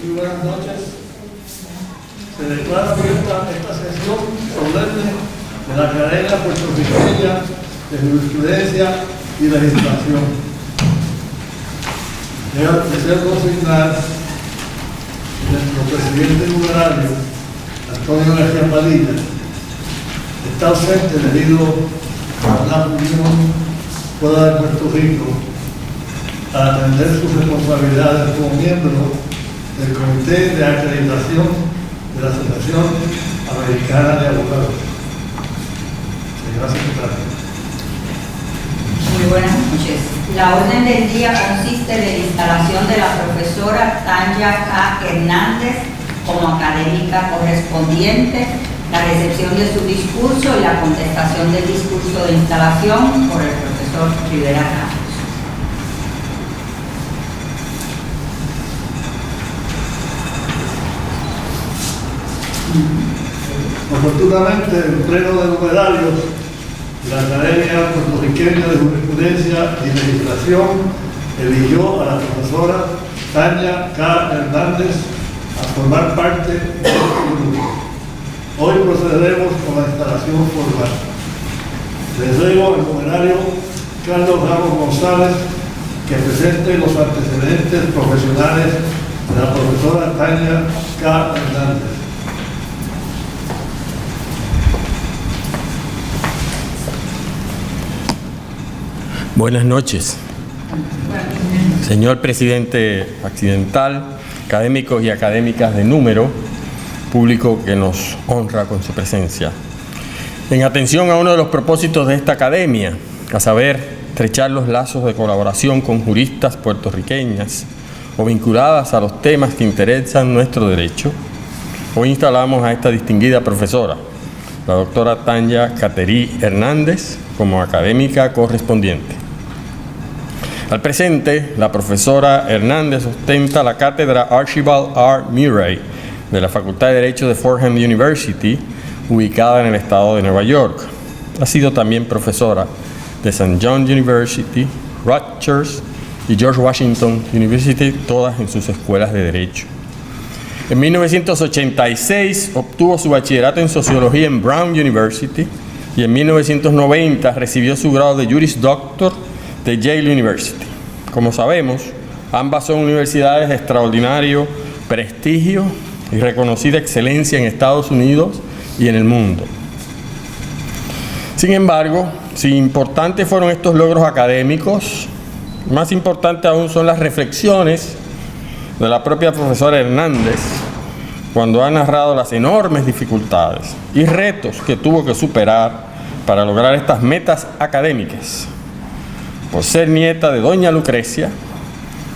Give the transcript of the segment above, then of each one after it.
Muy buenas noches. Se declara abierta esta sesión solemne de la Academia Puertorriqueña de Jurisprudencia y Legislación. Deseo consignar nuestro presidente numerario, Antonio García Padilla, está ausente debido a una reunión fuera de Puerto Rico a atender sus responsabilidades como miembro del Comité de Acreditación de la Asociación Americana de Abogados. Señora Secretaria. Muy buenas noches. La orden del día consiste en la instalación de la profesora Tanya K. Hernández como académica correspondiente, la recepción de su discurso y la contestación del discurso de instalación por el profesor Rivera Ramos. Oportunamente, el Pleno de Numerarios de la Academia Puertorriqueña de Jurisprudencia y Legislación eligió a la profesora Tanya K. Hernández a formar parte de este grupo. Hoy procederemos con la instalación formal. Les ruego al numerario Carlos Ramos González que presente los antecedentes profesionales de la profesora Tanya K. Hernández. Buenas noches, señor presidente accidental, académicos y académicas de número, público que nos honra con su presencia. En atención a uno de los propósitos de esta academia, a saber, estrechar los lazos de colaboración con juristas puertorriqueñas o vinculadas a los temas que interesan nuestro derecho, hoy instalamos a esta distinguida profesora, la doctora Tanya Kateri Hernández, como académica correspondiente. Al presente, la profesora Hernández ostenta la cátedra Archibald R. Murray de la Facultad de Derecho de Fordham University, ubicada en el estado de Nueva York. Ha sido también profesora de St. John University, Rutgers y George Washington University, todas en sus escuelas de Derecho. En 1986 obtuvo su bachillerato en Sociología en Brown University y en 1990 recibió su grado de Juris Doctor de Yale University. Como sabemos, ambas son universidades de extraordinario prestigio y reconocida excelencia en Estados Unidos y en el mundo. Sin embargo, si importantes fueron estos logros académicos, más importante aún son las reflexiones de la propia profesora Hernández cuando ha narrado las enormes dificultades y retos que tuvo que superar para lograr estas metas académicas. Por ser nieta de doña Lucrecia,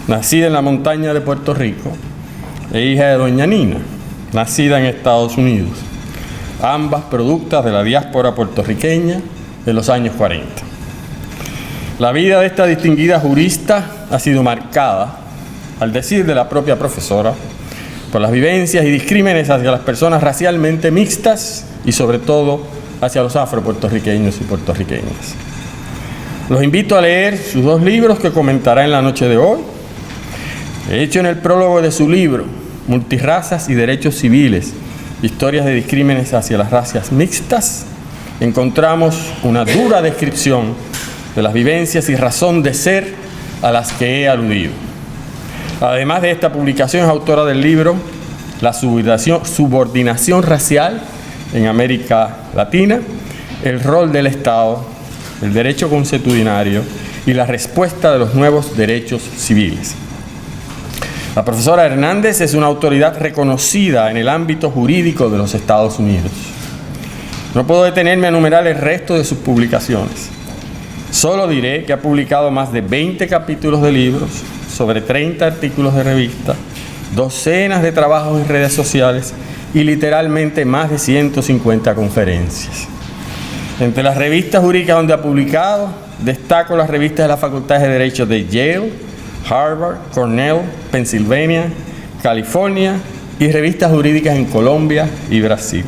nacida en la montaña de Puerto Rico, e hija de doña Nina, nacida en Estados Unidos, ambas productas de la diáspora puertorriqueña de los años 40. La vida de esta distinguida jurista ha sido marcada, al decir de la propia profesora, por las vivencias y discrímenes hacia las personas racialmente mixtas y sobre todo hacia los afropuertorriqueños y puertorriqueñas. Los invito a leer sus dos libros que comentará en la noche de hoy. De hecho, en el prólogo de su libro, Multirrazas y Derechos Civiles, Historias de Discrímenes hacia las Razas Mixtas, encontramos una dura descripción de las vivencias y razón de ser a las que he aludido. Además de esta publicación, es autora del libro La subordinación racial en América Latina, el rol del Estado, el derecho consuetudinario y la respuesta de los nuevos derechos civiles. La profesora Hernández es una autoridad reconocida en el ámbito jurídico de los Estados Unidos. No puedo detenerme a enumerar el resto de sus publicaciones. Solo diré que ha publicado más de 20 capítulos de libros, sobre 30 artículos de revista, docenas de trabajos en redes sociales y literalmente más de 150 conferencias. Entre las revistas jurídicas donde ha publicado, destaco las revistas de las facultades de Derecho de Yale, Harvard, Cornell, Pensilvania, California y revistas jurídicas en Colombia y Brasil.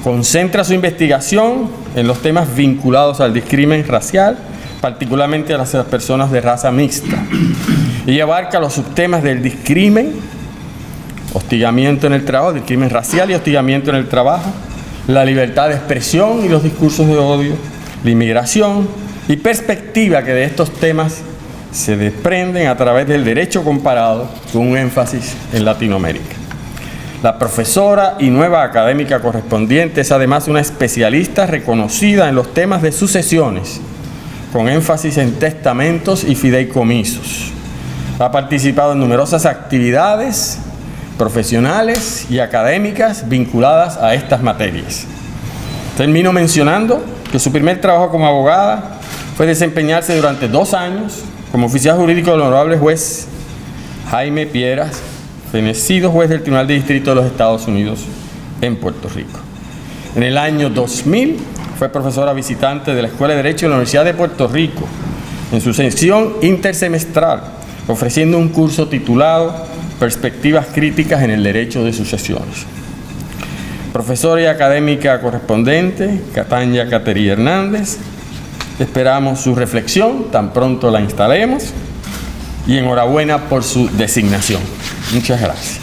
Concentra su investigación en los temas vinculados al discrimen racial, particularmente a las personas de raza mixta, y abarca los subtemas del discrimen, hostigamiento en el trabajo, del crimen racial y hostigamiento en el trabajo, la libertad de expresión y los discursos de odio, la inmigración y perspectiva que de estos temas se desprenden a través del derecho comparado con un énfasis en Latinoamérica. La profesora y nueva académica correspondiente es además una especialista reconocida en los temas de sucesiones, con énfasis en testamentos y fideicomisos. Ha participado en numerosas actividades profesionales y académicas vinculadas a estas materias. Termino mencionando que su primer trabajo como abogada fue desempeñarse durante 2 años como oficial jurídico del honorable juez Jaime Piedras, fenecido juez del Tribunal de Distrito de los Estados Unidos en Puerto Rico. En el año 2000 fue profesora visitante de la Escuela de Derecho de la Universidad de Puerto Rico en su sección intersemestral, ofreciendo un curso titulado Perspectivas críticas en el derecho de sucesiones. Profesora y académica correspondiente, Tanya Cateri Hernández. Esperamos su reflexión tan pronto la instalemos y enhorabuena por su designación. Muchas gracias.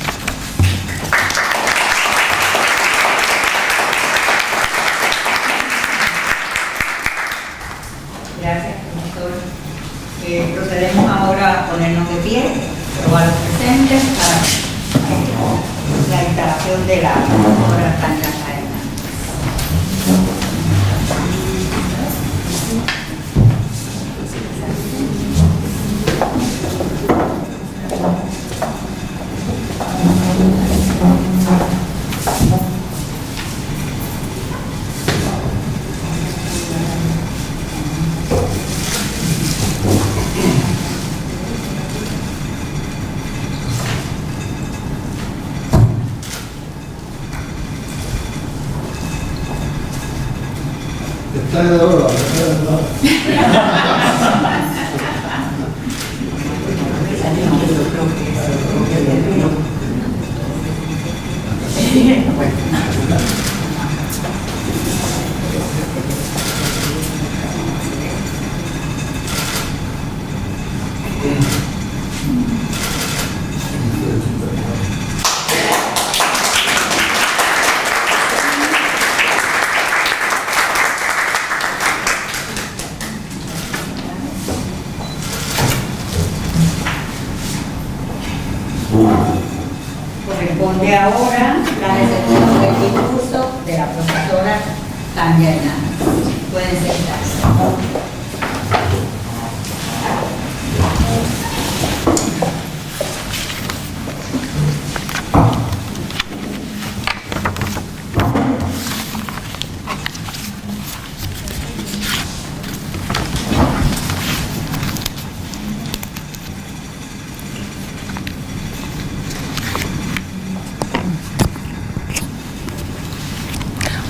Gracias, profesor. Procedemos ahora a ponernos de pie, probar los presentes para la instalación de la profesora Tanya K. Está de oro, Corresponde ahora la recepción del discurso de la profesora Tanya Hernández. Pueden sentarse.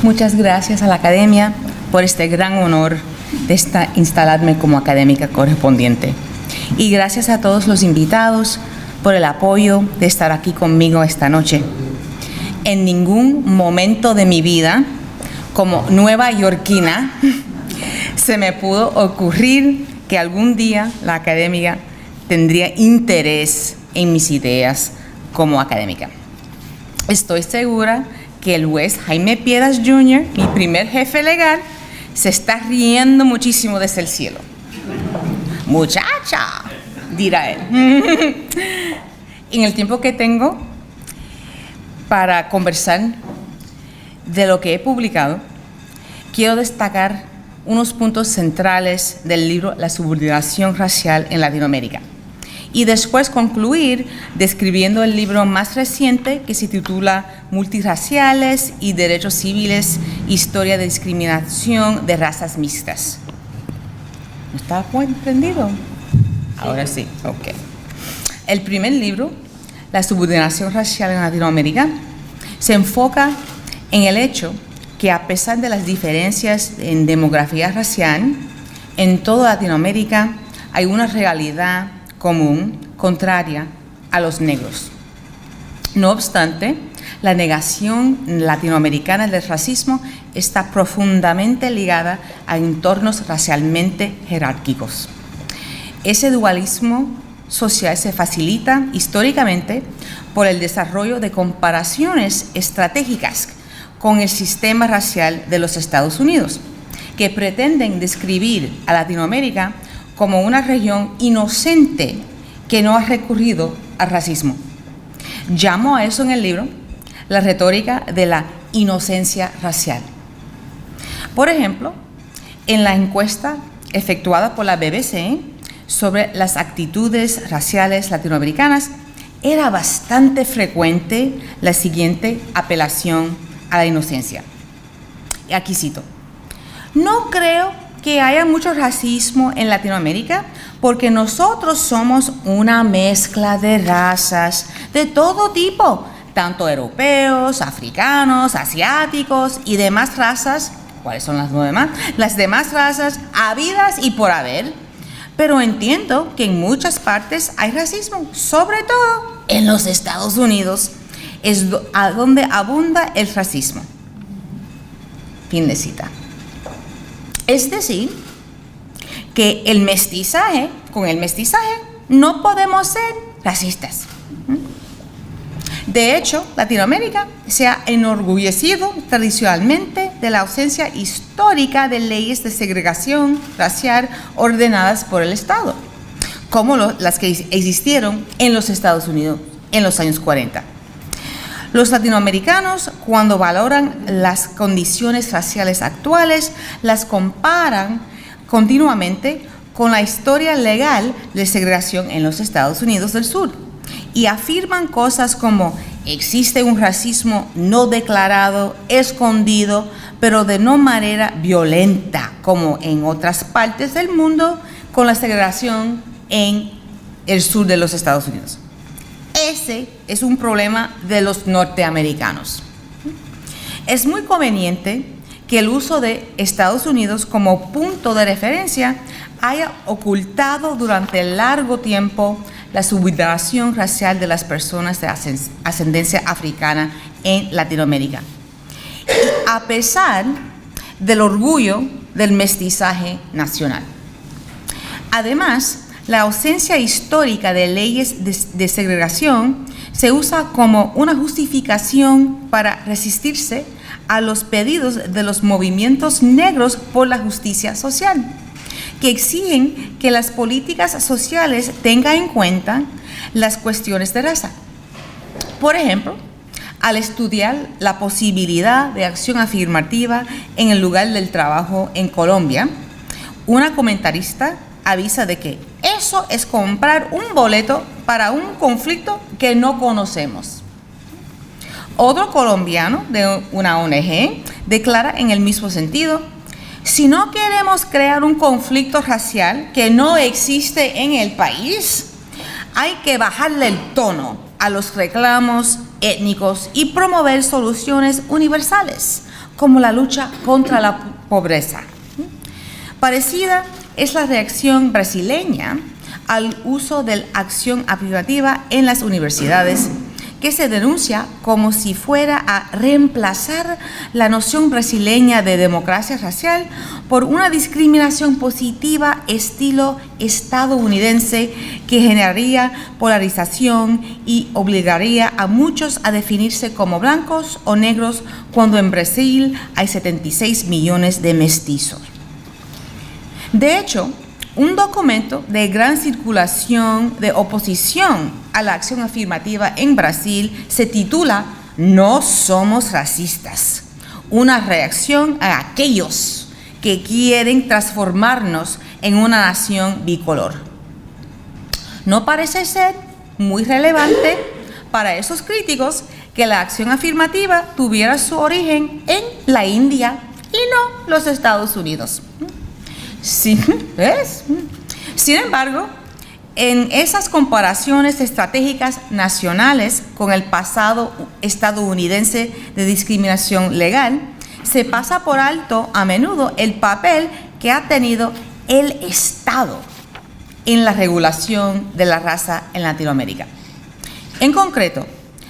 Muchas gracias a la Academia por este gran honor de instalarme como académica correspondiente. Y gracias a todos los invitados por el apoyo de estar aquí conmigo esta noche. En ningún momento de mi vida, como nueva yorkina, se me pudo ocurrir que algún día la Academia tendría interés en mis ideas como académica. Estoy segura que el juez Jaime Piedras Jr., mi primer jefe legal, se está riendo muchísimo desde el cielo. Muchacha, dirá él. En el tiempo que tengo para conversar de lo que he publicado, quiero destacar unos puntos centrales del libro La subordinación racial en Latinoamérica. Y después concluir describiendo el libro más reciente que se titula Multirraciales y Derechos Civiles, Historia de Discriminación de Razas Mixtas. ¿No está entendido? Ahora sí, ok. El primer libro, La subordinación racial en Latinoamérica, se enfoca en el hecho que a pesar de las diferencias en demografía racial, en toda Latinoamérica hay una realidad común, contraria a los negros. No obstante, la negación latinoamericana del racismo está profundamente ligada a entornos racialmente jerárquicos. Ese dualismo social se facilita históricamente por el desarrollo de comparaciones estratégicas con el sistema racial de los Estados Unidos, que pretenden describir a Latinoamérica como una región inocente que no ha recurrido al racismo. Llamo a eso en el libro la retórica de la inocencia racial. Por ejemplo, en la encuesta efectuada por la BBC sobre las actitudes raciales latinoamericanas, era bastante frecuente la siguiente apelación a la inocencia. Y aquí cito: no creo que haya mucho racismo en Latinoamérica porque nosotros somos una mezcla de razas de todo tipo, tanto europeos, africanos, asiáticos y demás razas. ¿Cuáles son las demás? Las demás razas habidas y por haber. Pero entiendo que en muchas partes hay racismo, sobre todo en los Estados Unidos, es a donde abunda el racismo. Fin de cita. Es decir, que con el mestizaje no podemos ser racistas. De hecho, Latinoamérica se ha enorgullecido tradicionalmente de la ausencia histórica de leyes de segregación racial ordenadas por el Estado, como las que existieron en los Estados Unidos en los años 40. Los latinoamericanos, cuando valoran las condiciones raciales actuales, las comparan continuamente con la historia legal de segregación en los Estados Unidos del Sur y afirman cosas como: existe un racismo no declarado, escondido, pero de no manera violenta, como en otras partes del mundo con la segregación en el sur de los Estados Unidos. Ese es un problema de los norteamericanos. Es muy conveniente que el uso de Estados Unidos como punto de referencia haya ocultado durante largo tiempo la subordinación racial de las personas de ascendencia africana en Latinoamérica, y a pesar del orgullo del mestizaje nacional. Además, la ausencia histórica de leyes de segregación se usa como una justificación para resistirse a los pedidos de los movimientos negros por la justicia social, que exigen que las políticas sociales tengan en cuenta las cuestiones de raza. Por ejemplo, al estudiar la posibilidad de acción afirmativa en el lugar del trabajo en Colombia, una comentarista avisa de que eso es comprar un boleto para un conflicto que no conocemos. Otro colombiano de una ONG declara en el mismo sentido: si no queremos crear un conflicto racial que no existe en el país, hay que bajarle el tono a los reclamos étnicos y promover soluciones universales, como la lucha contra la pobreza. Parecida es la reacción brasileña al uso de la acción afirmativa en las universidades, que se denuncia como si fuera a reemplazar la noción brasileña de democracia racial por una discriminación positiva estilo estadounidense que generaría polarización y obligaría a muchos a definirse como blancos o negros, cuando en Brasil hay 76 millones de mestizos. De hecho, un documento de gran circulación de oposición a la acción afirmativa en Brasil se titula "No somos racistas, una reacción a aquellos que quieren transformarnos en una nación bicolor". No parece ser muy relevante para esos críticos que la acción afirmativa tuviera su origen en la India y no los Estados Unidos. Sí, ¿ves? Sin embargo, en esas comparaciones estratégicas nacionales con el pasado estadounidense de discriminación legal, se pasa por alto a menudo el papel que ha tenido el Estado en la regulación de la raza en Latinoamérica. En concreto,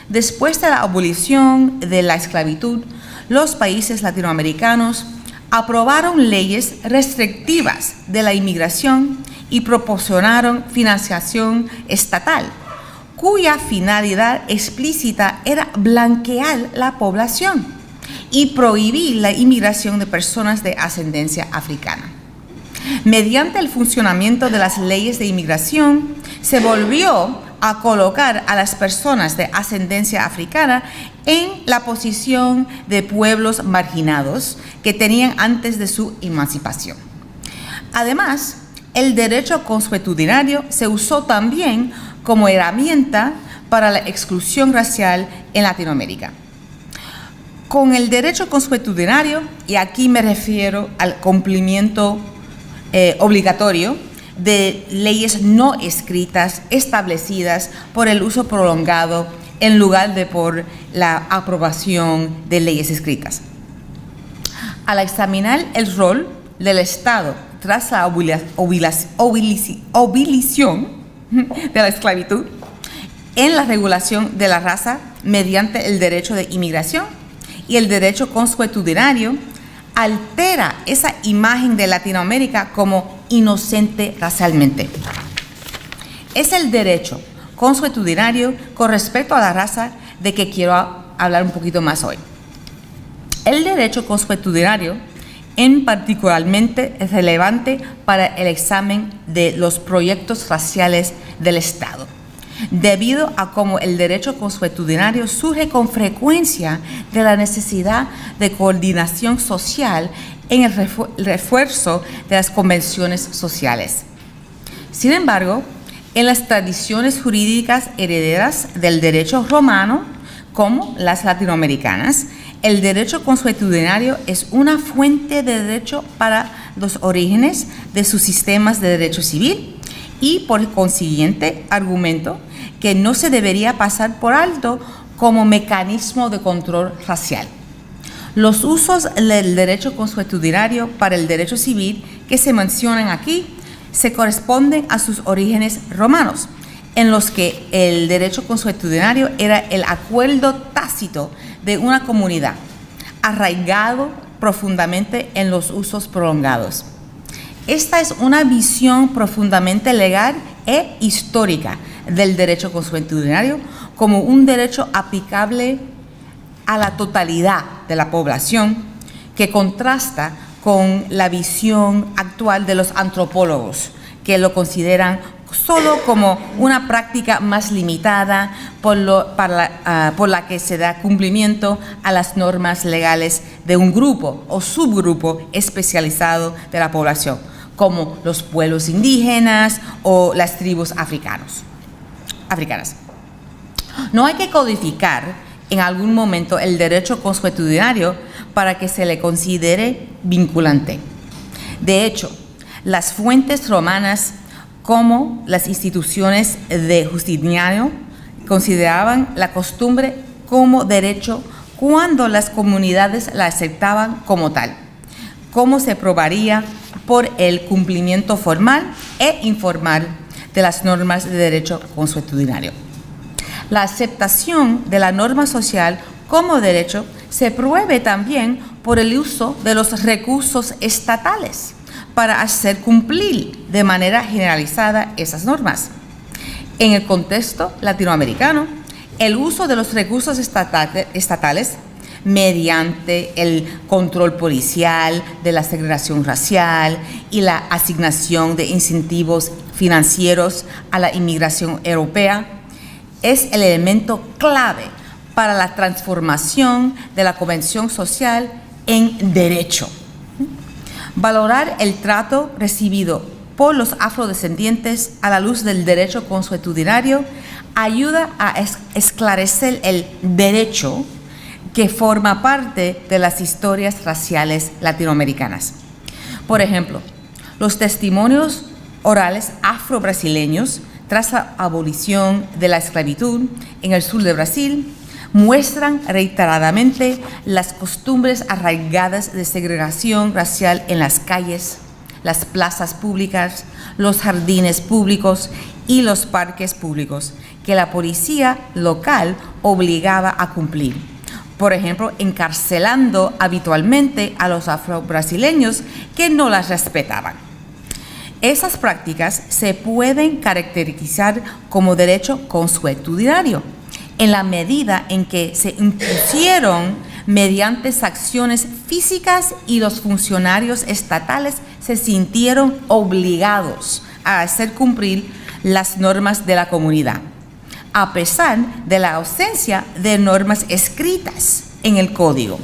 después de la abolición de la esclavitud, los países latinoamericanos aprobaron leyes restrictivas de la inmigración y proporcionaron financiación estatal, cuya finalidad explícita era blanquear la población y prohibir la inmigración de personas de ascendencia africana. Mediante el funcionamiento de las leyes de inmigración, se volvió a colocar a las personas de ascendencia africana en la posición de pueblos marginados que tenían antes de su emancipación. Además, el derecho consuetudinario se usó también como herramienta para la exclusión racial en Latinoamérica. Con el derecho consuetudinario, y aquí me refiero al cumplimiento obligatorio de leyes no escritas establecidas por el uso prolongado en lugar de por la aprobación de leyes escritas. Al examinar el rol del Estado tras la abolición de la esclavitud en la regulación de la raza mediante el derecho de inmigración y el derecho consuetudinario, altera esa imagen de Latinoamérica como inocente racialmente. Es el derecho consuetudinario con respecto a la raza de que quiero hablar un poquito más hoy. El derecho consuetudinario en particularmente es relevante para el examen de los proyectos raciales del Estado, debido a cómo el derecho consuetudinario surge con frecuencia de la necesidad de coordinación social en el refuerzo de las convenciones sociales. Sin embargo, en las tradiciones jurídicas herederas del derecho romano, como las latinoamericanas, el derecho consuetudinario es una fuente de derecho para los orígenes de sus sistemas de derecho civil y, por consiguiente, argumento que no se debería pasar por alto como mecanismo de control racial. Los usos del derecho consuetudinario para el derecho civil que se mencionan aquí se corresponden a sus orígenes romanos, en los que el derecho consuetudinario era el acuerdo tácito de una comunidad, arraigado profundamente en los usos prolongados. Esta es una visión profundamente legal e histórica del derecho consuetudinario como un derecho aplicable a la totalidad de la población, que contrasta con la visión actual de los antropólogos, que lo consideran solo como una práctica más limitada por la que se da cumplimiento a las normas legales de un grupo o subgrupo especializado de la población, como los pueblos indígenas o las tribus africanas. No hay que codificar en algún momento el derecho consuetudinario para que se le considere vinculante. De hecho, las fuentes romanas como las instituciones de Justiniano consideraban la costumbre como derecho cuando las comunidades la aceptaban como tal, como se probaría por el cumplimiento formal e informal de las normas de derecho consuetudinario. La aceptación de la norma social como derecho se pruebe también por el uso de los recursos estatales para hacer cumplir de manera generalizada esas normas. En el contexto latinoamericano, el uso de los recursos estatales mediante el control policial de la segregación racial y la asignación de incentivos financieros a la inmigración europea es el elemento clave para la transformación de la convención social en derecho. Valorar el trato recibido por los afrodescendientes a la luz del derecho consuetudinario ayuda a esclarecer el derecho que forma parte de las historias raciales latinoamericanas. Por ejemplo, los testimonios orales afro-brasileños tras la abolición de la esclavitud en el sur de Brasil muestran reiteradamente las costumbres arraigadas de segregación racial en las calles, las plazas públicas, los jardines públicos y los parques públicos, que la policía local obligaba a cumplir. Por ejemplo, encarcelando habitualmente a los afro-brasileños que no las respetaban. Esas prácticas se pueden caracterizar como derecho consuetudinario, en la medida en que se impusieron mediante acciones físicas y los funcionarios estatales se sintieron obligados a hacer cumplir las normas de la comunidad, a pesar de la ausencia de normas escritas en el código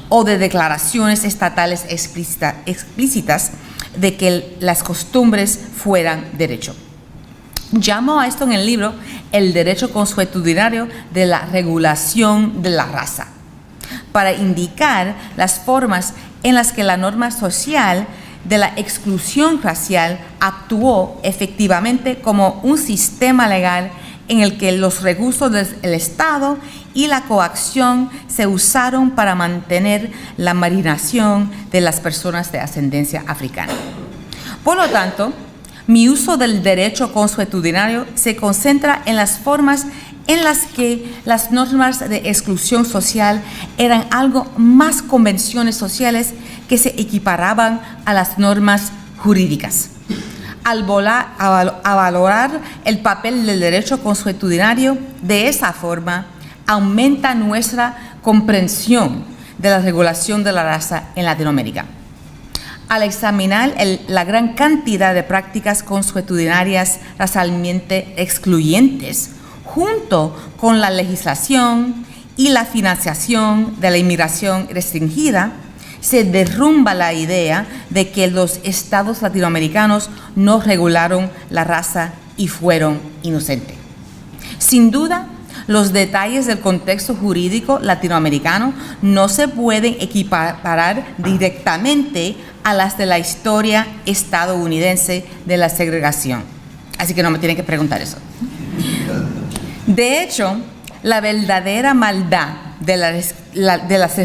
o de declaraciones estatales explícitas de que las costumbres fueran derecho. Llamo a esto en el libro el derecho consuetudinario de la regulación de la raza, para indicar las formas en las que la norma social de la exclusión racial actuó efectivamente como un sistema legal en el que los recursos del Estado y la coacción se usaron para mantener la marginación de las personas de ascendencia africana. Por lo tanto, mi uso del derecho consuetudinario se concentra en las formas en las que las normas de exclusión social eran algo más convenciones sociales que se equiparaban a las normas jurídicas. Al valorar el papel del derecho consuetudinario de esa forma, aumenta nuestra comprensión de la regulación de la raza en Latinoamérica. Al examinar la gran cantidad de prácticas consuetudinarias racialmente excluyentes, junto con la legislación y la financiación de la inmigración restringida, se derrumba la idea de que los estados latinoamericanos no regularon la raza y fueron inocentes. Sin duda, los detalles del contexto jurídico latinoamericano no se pueden equiparar directamente a las de la historia estadounidense de la segregación. Así que no me tienen que preguntar eso. De hecho, la verdadera maldad de las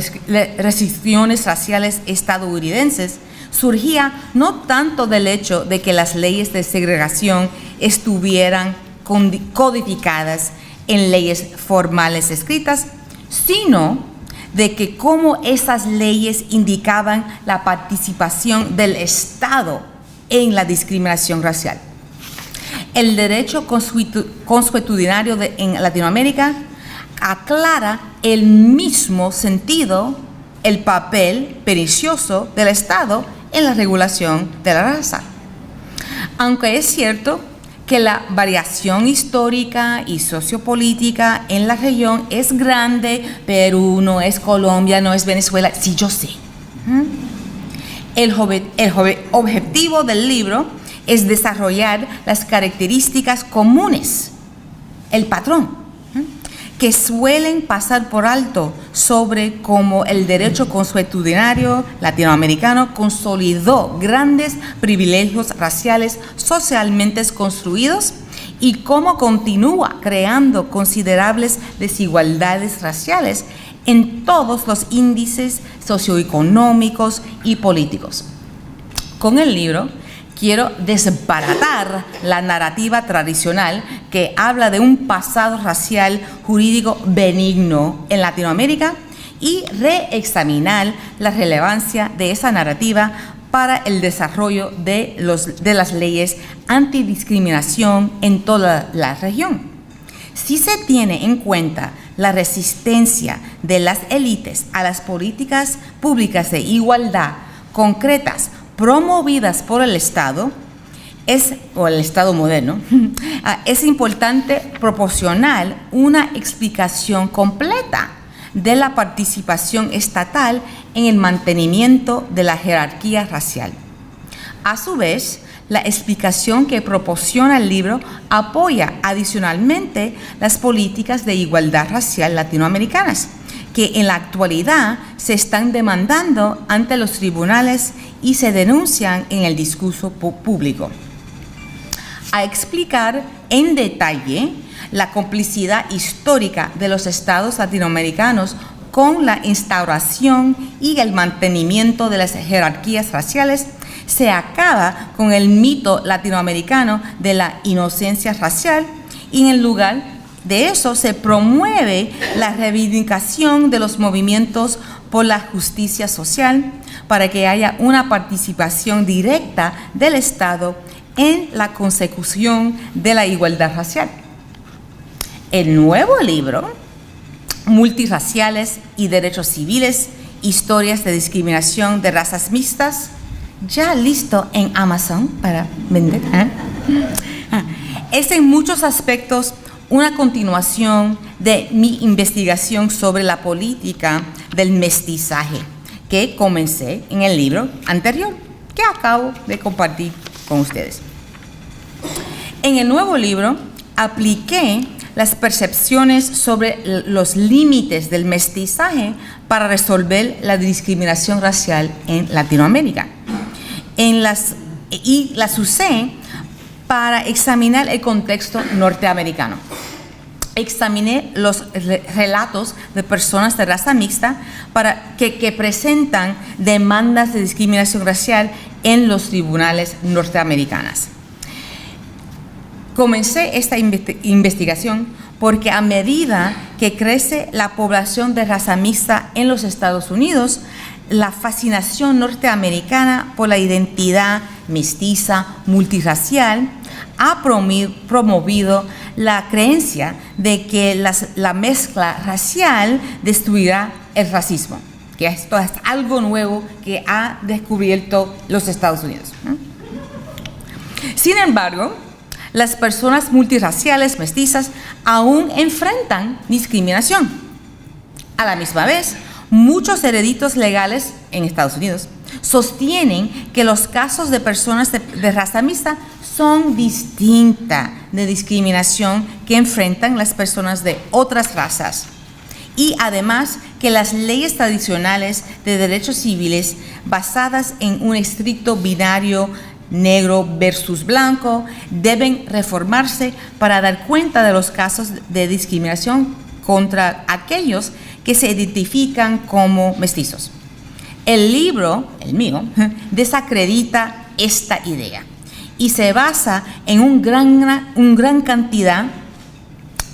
restricciones raciales estadounidenses surgía no tanto del hecho de que las leyes de segregación estuvieran codificadas en leyes formales escritas, sino de que cómo esas leyes indicaban la participación del Estado en la discriminación racial. El derecho consuetudinario en Latinoamérica aclara el mismo sentido, el papel pernicioso del Estado en la regulación de la raza. Aunque es cierto que la variación histórica y sociopolítica en la región es grande, Perú no es Colombia, no es Venezuela, sí, yo sé. El objetivo del libro es desarrollar las características comunes, el patrón, que suelen pasar por alto sobre cómo el derecho consuetudinario latinoamericano consolidó grandes privilegios raciales socialmente construidos y cómo continúa creando considerables desigualdades raciales en todos los índices socioeconómicos y políticos. Con el libro quiero desbaratar la narrativa tradicional que habla de un pasado racial jurídico benigno en Latinoamérica y reexaminar la relevancia de esa narrativa para el desarrollo de las leyes antidiscriminación en toda la región. Si se tiene en cuenta la resistencia de las élites a las políticas públicas de igualdad concretas promovidas por el Estado, o el Estado moderno, es importante proporcionar una explicación completa de la participación estatal en el mantenimiento de la jerarquía racial. A su vez, la explicación que proporciona el libro apoya adicionalmente las políticas de igualdad racial latinoamericanas, que en la actualidad se están demandando ante los tribunales y se denuncian en el discurso público. A explicar en detalle la complicidad histórica de los estados latinoamericanos con la instauración y el mantenimiento de las jerarquías raciales, se acaba con el mito latinoamericano de la inocencia racial y en el lugar de eso se promueve la reivindicación de los movimientos por la justicia social para que haya una participación directa del Estado en la consecución de la igualdad racial. El nuevo libro, Multirraciales y Derechos Civiles, Historias de Discriminación de Razas Mixtas, ya listo en Amazon para vender. Es en muchos aspectos una continuación de mi investigación sobre la política del mestizaje que comencé en el libro anterior, que acabo de compartir con ustedes. En el nuevo libro apliqué las percepciones sobre los límites del mestizaje para resolver la discriminación racial en Latinoamérica. Y las usé para examinar el contexto norteamericano. Examiné los relatos de personas de raza mixta que presentan demandas de discriminación racial en los tribunales norteamericanos. Comencé esta investigación porque a medida que crece la población de raza mixta en los Estados Unidos, la fascinación norteamericana por la identidad mestiza, multirracial, ha promovido la creencia de que la mezcla racial destruirá el racismo, que esto es algo nuevo que ha descubierto los Estados Unidos. Sin embargo, las personas multirraciales mestizas aún enfrentan discriminación. A la misma vez, muchos eruditos legales en Estados Unidos sostienen que los casos de personas de raza mixta son distintas de discriminación que enfrentan las personas de otras razas. Y además que las leyes tradicionales de derechos civiles basadas en un estricto binario negro versus blanco deben reformarse para dar cuenta de los casos de discriminación contra aquellos que se identifican como mestizos. El libro, el mío, desacredita esta idea y se basa en una gran cantidad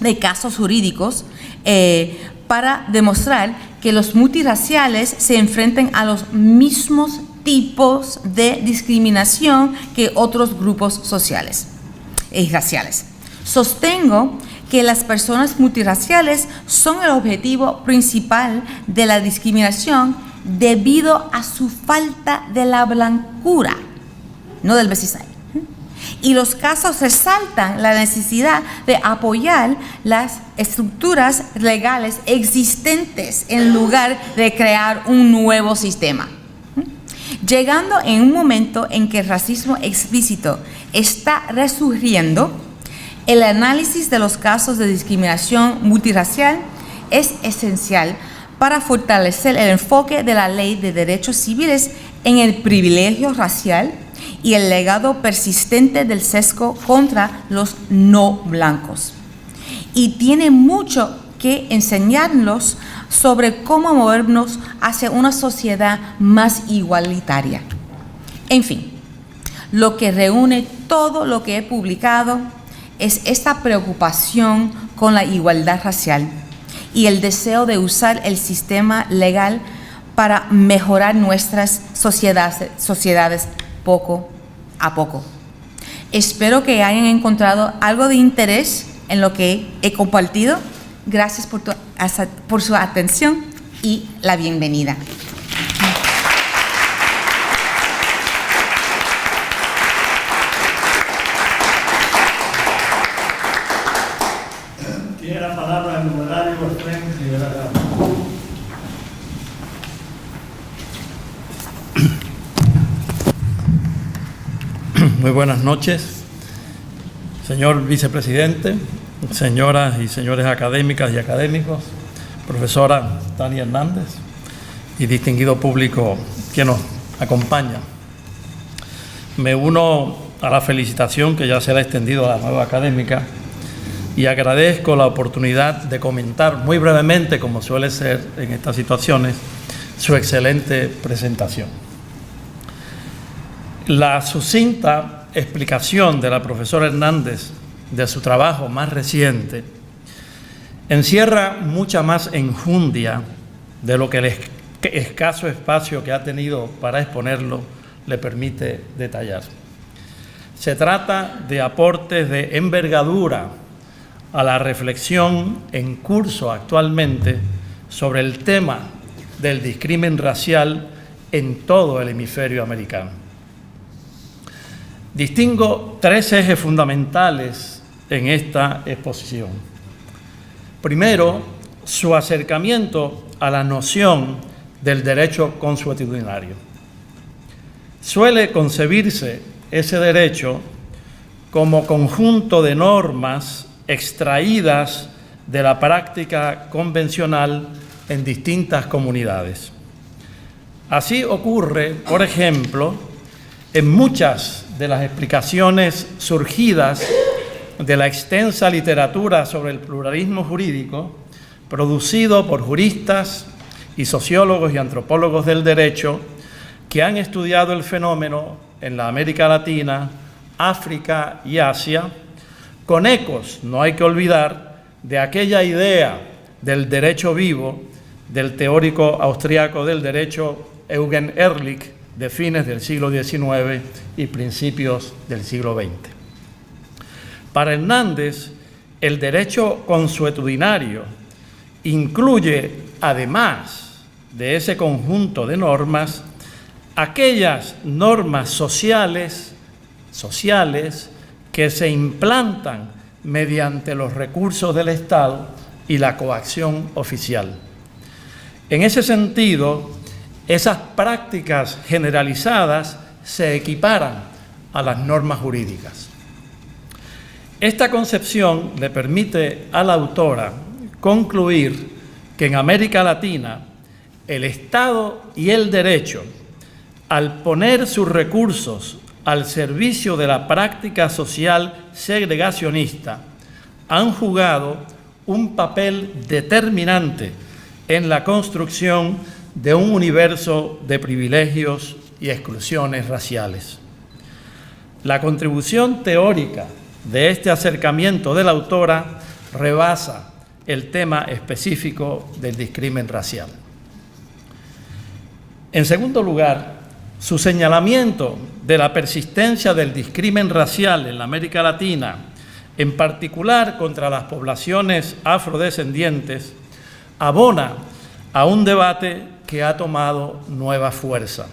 de casos jurídicos para demostrar que los multirraciales se enfrentan a los mismos tipos de discriminación que otros grupos sociales y raciales. Sostengo que las personas multirraciales son el objetivo principal de la discriminación debido a su falta de la blancura, no del mestizaje. Y los casos resaltan la necesidad de apoyar las estructuras legales existentes en lugar de crear un nuevo sistema. Llegando en un momento en que el racismo explícito está resurgiendo, el análisis de los casos de discriminación multirracial es esencial para fortalecer el enfoque de la Ley de Derechos Civiles en el privilegio racial y el legado persistente del sesgo contra los no blancos. Y tiene mucho que enseñarnos sobre cómo movernos hacia una sociedad más igualitaria. En fin, lo que reúne todo lo que he publicado es esta preocupación con la igualdad racial y el deseo de usar el sistema legal para mejorar nuestras sociedades poco a poco. Espero que hayan encontrado algo de interés en lo que he compartido. Gracias por su atención y la bienvenida. Tiene la palabra el numerario Efraín Rivera Ramos. Muy buenas noches, señor vicepresidente, señoras y señores académicas y académicos, profesora Tania Hernández y distinguido público que nos acompaña. Me uno a la felicitación que ya se le ha extendido a la nueva académica y agradezco la oportunidad de comentar muy brevemente, como suele ser en estas situaciones, su excelente presentación. La sucinta explicación de la profesora Hernández de su trabajo más reciente encierra mucha más enjundia de lo que el escaso espacio que ha tenido para exponerlo le permite detallar. Se trata de aportes de envergadura a la reflexión en curso actualmente sobre el tema del discrimen racial en todo el hemisferio americano. Distingo 3 ejes fundamentales en esta exposición. Primero, su acercamiento a la noción del derecho consuetudinario. Suele concebirse ese derecho como conjunto de normas extraídas de la práctica convencional en distintas comunidades. Así ocurre, por ejemplo, en muchas de las explicaciones surgidas de la extensa literatura sobre el pluralismo jurídico, producido por juristas y sociólogos y antropólogos del derecho que han estudiado el fenómeno en la América Latina, África y Asia, con ecos, no hay que olvidar, de aquella idea del derecho vivo del teórico austriaco del derecho Eugen Ehrlich de fines del siglo XIX y principios del siglo XX. Para Hernández, el derecho consuetudinario incluye, además de ese conjunto de normas, aquellas normas sociales que se implantan mediante los recursos del Estado y la coacción oficial. En ese sentido, esas prácticas generalizadas se equiparan a las normas jurídicas. Esta concepción le permite a la autora concluir que en América Latina el Estado y el derecho, al poner sus recursos al servicio de la práctica social segregacionista, han jugado un papel determinante en la construcción de un universo de privilegios y exclusiones raciales. La contribución teórica de este acercamiento de la autora rebasa el tema específico del discrimen racial. En segundo lugar, su señalamiento de la persistencia del discrimen racial en la América Latina, en particular contra las poblaciones afrodescendientes, abona a un debate que ha tomado nueva fuerza.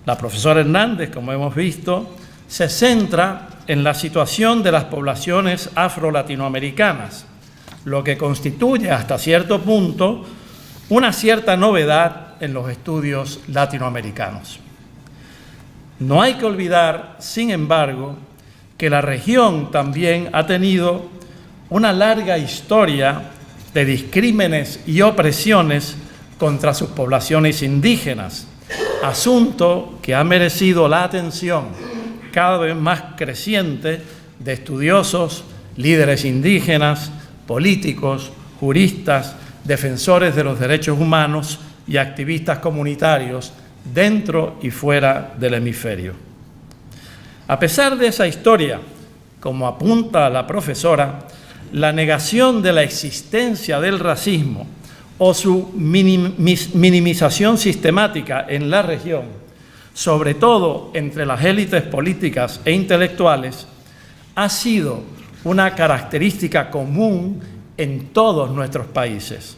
La profesora Hernández, como hemos visto, se centra en la situación de las poblaciones afro-latinoamericanas, lo que constituye hasta cierto punto una cierta novedad en los estudios latinoamericanos. No hay que olvidar, sin embargo, que la región también ha tenido una larga historia de discrímenes y opresiones contra sus poblaciones indígenas, asunto que ha merecido la atención cada vez más creciente de estudiosos, líderes indígenas, políticos, juristas, defensores de los derechos humanos y activistas comunitarios dentro y fuera del hemisferio. A pesar de esa historia, como apunta la profesora, la negación de la existencia del racismo o su minimización sistemática en la región, sobre todo entre las élites políticas e intelectuales, ha sido una característica común en todos nuestros países.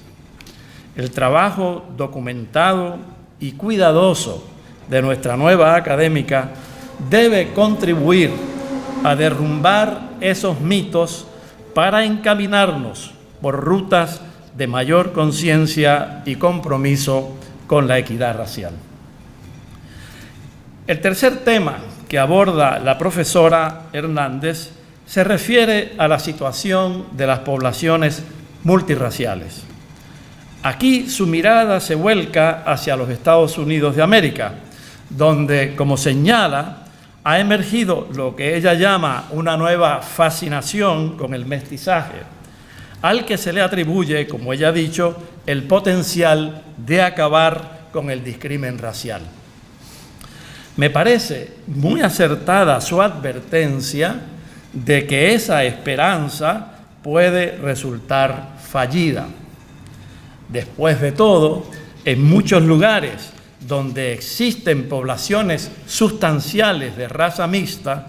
El trabajo documentado y cuidadoso de nuestra nueva académica debe contribuir a derrumbar esos mitos para encaminarnos por rutas de mayor conciencia y compromiso con la equidad racial. El tercer tema que aborda la profesora Hernández se refiere a la situación de las poblaciones multirraciales. Aquí su mirada se vuelca hacia los Estados Unidos de América, donde, como señala, ha emergido lo que ella llama una nueva fascinación con el mestizaje, al que se le atribuye, como ella ha dicho, el potencial de acabar con el discrimen racial. Me parece muy acertada su advertencia de que esa esperanza puede resultar fallida. Después de todo, en muchos lugares donde existen poblaciones sustanciales de raza mixta,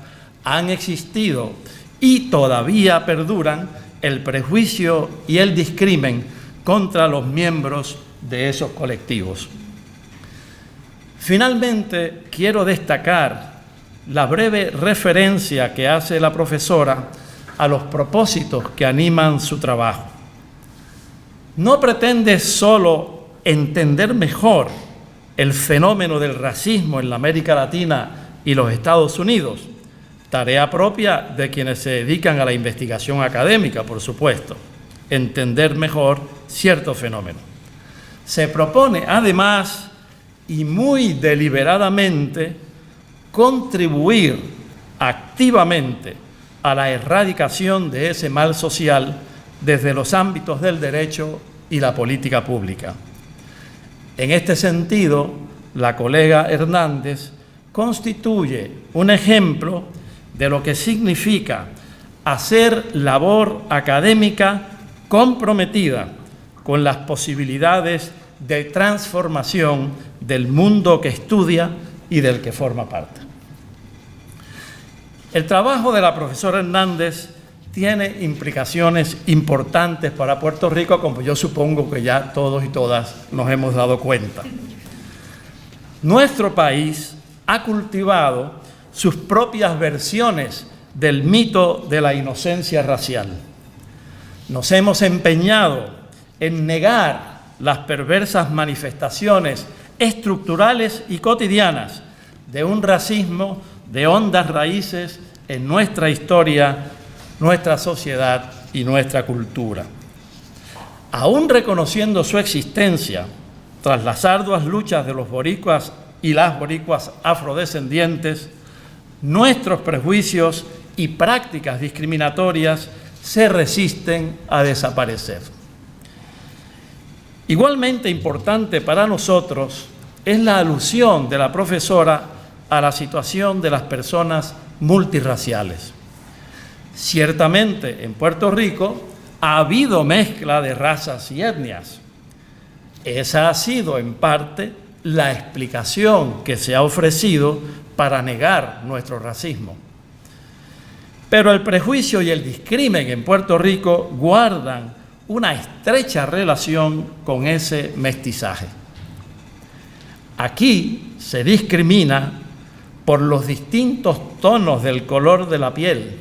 han existido y todavía perduran el prejuicio y el discrimen contra los miembros de esos colectivos. Finalmente, quiero destacar la breve referencia que hace la profesora a los propósitos que animan su trabajo. No pretende solo entender mejor el fenómeno del racismo en la América Latina y los Estados Unidos, tarea propia de quienes se dedican a la investigación académica, por supuesto, entender mejor ciertos fenómenos. Se propone, además, y muy deliberadamente, contribuir activamente a la erradicación de ese mal social desde los ámbitos del derecho y la política pública. En este sentido, la colega Hernández constituye un ejemplo de lo que significa hacer labor académica comprometida con las posibilidades de transformación del mundo que estudia y del que forma parte. El trabajo de la profesora Hernández tiene implicaciones importantes para Puerto Rico, como yo supongo que ya todos y todas nos hemos dado cuenta. Nuestro país ha cultivado sus propias versiones del mito de la inocencia racial. Nos hemos empeñado en negar las perversas manifestaciones estructurales y cotidianas de un racismo de hondas raíces en nuestra historia, nuestra sociedad y nuestra cultura. Aún reconociendo su existencia, tras las arduas luchas de los boricuas y las boricuas afrodescendientes, nuestros prejuicios y prácticas discriminatorias se resisten a desaparecer. Igualmente importante para nosotros es la alusión de la profesora a la situación de las personas multirraciales. Ciertamente, en Puerto Rico ha habido mezcla de razas y etnias. Esa ha sido, en parte, la explicación que se ha ofrecido para negar nuestro racismo. Pero el prejuicio y el discrimen en Puerto Rico guardan una estrecha relación con ese mestizaje. Aquí se discrimina por los distintos tonos del color de la piel,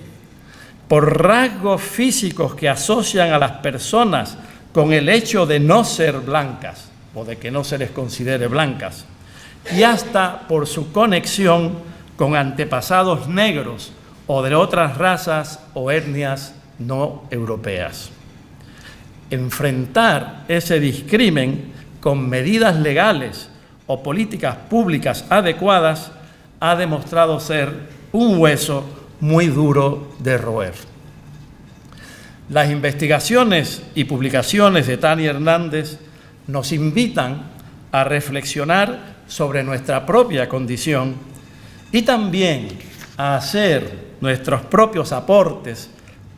por rasgos físicos que asocian a las personas con el hecho de no ser blancas o de que no se les considere blancas, y hasta por su conexión con antepasados negros o de otras razas o etnias no europeas. Enfrentar ese discrimen con medidas legales o políticas públicas adecuadas ha demostrado ser un hueso muy duro de roer. Las investigaciones y publicaciones de Tania Hernández nos invitan a reflexionar sobre nuestra propia condición y también a hacer nuestros propios aportes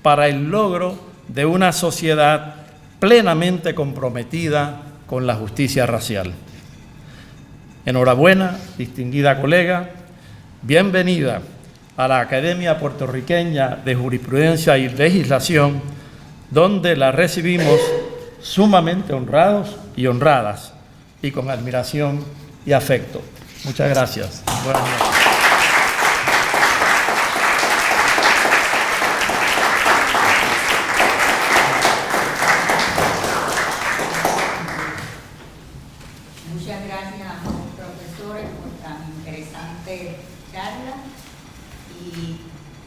para el logro de una sociedad plenamente comprometida con la justicia racial. Enhorabuena, distinguida colega, bienvenida a la Academia Puertorriqueña de Jurisprudencia y Legislación, donde la recibimos sumamente honrados y honradas, y con admiración y afecto. Muchas gracias. Buenas noches. Muchas gracias, profesores, por tan interesante charla, y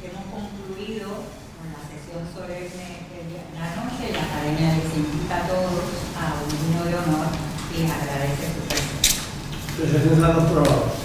hemos concluido con la sesión solemne de la noche. La Academia les invita a todos a un vino de honor y les agradece su presencia. Gracias a los trabajos.